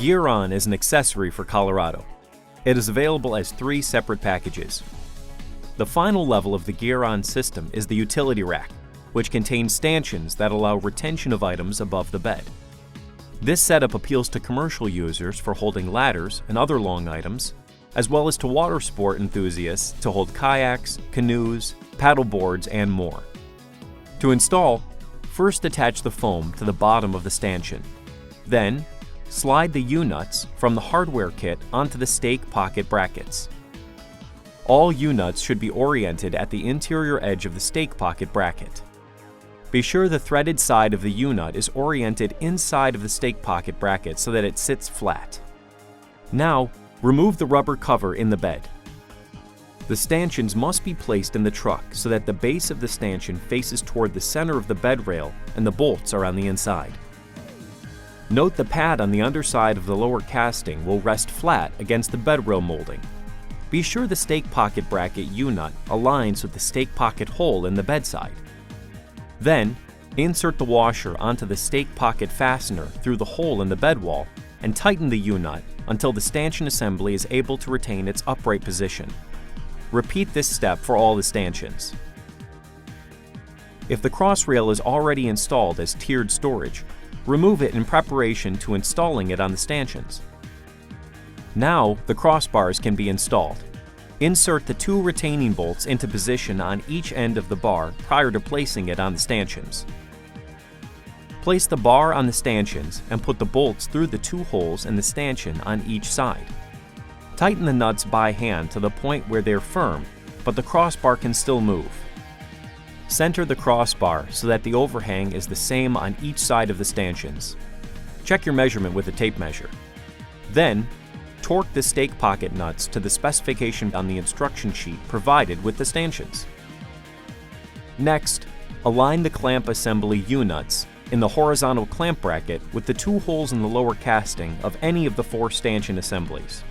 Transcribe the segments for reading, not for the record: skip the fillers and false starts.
Gear On is an accessory for Colorado. It is available as 3 separate packages. The final level of the Gear On system is the utility rack, which contains stanchions that allow retention of items above the bed. This setup appeals to commercial users for holding ladders and other long items, as well as to water sport enthusiasts to hold kayaks, canoes, paddle boards, and more. To install, first attach the foam to the bottom of the stanchion. Then, slide the U-nuts from the hardware kit onto the stake pocket brackets. All U-nuts should be oriented at the interior edge of the stake pocket bracket. Be sure the threaded side of the U-nut is oriented inside of the stake pocket bracket so that it sits flat. Now, remove the rubber cover in the bed. The stanchions must be placed in the truck so that the base of the stanchion faces toward the center of the bed rail and the bolts are on the inside. Note the pad on the underside of the lower casting will rest flat against the bed rail molding. Be sure the stake pocket bracket U-nut aligns with the stake pocket hole in the bedside. Then, insert the washer onto the stake pocket fastener through the hole in the bed wall and tighten the U-nut until the stanchion assembly is able to retain its upright position. Repeat this step for all the stanchions. If the cross rail is already installed as tiered storage, remove it in preparation to installing it on the stanchions. Now, the crossbars can be installed. Insert the 2 retaining bolts into position on each end of the bar prior to placing it on the stanchions. Place the bar on the stanchions and put the bolts through the 2 holes in the stanchion on each side. Tighten the nuts by hand to the point where they're firm, but the crossbar can still move. Center the crossbar so that the overhang is the same on each side of the stanchions. Check your measurement with a tape measure. Then, torque the stake pocket nuts to the specification on the instruction sheet provided with the stanchions. Next, align the clamp assembly U-nuts in the horizontal clamp bracket with the 2 holes in the lower casting of any of the 4 stanchion assemblies.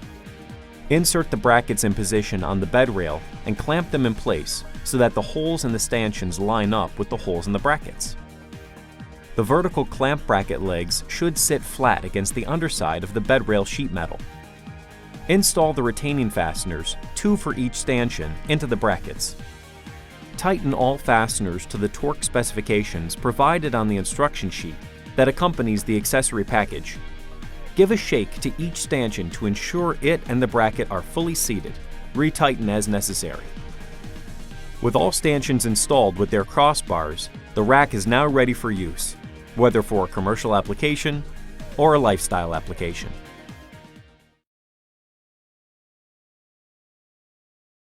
Insert the brackets in position on the bed rail and clamp them in place so that the holes in the stanchions line up with the holes in the brackets. The vertical clamp bracket legs should sit flat against the underside of the bed rail sheet metal. Install the retaining fasteners, 2 for each stanchion, into the brackets. Tighten all fasteners to the torque specifications provided on the instruction sheet that accompanies the accessory package. Give a shake to each stanchion to ensure it and the bracket are fully seated. Retighten as necessary. With all stanchions installed with their crossbars, the rack is now ready for use, whether for a commercial application or a lifestyle application.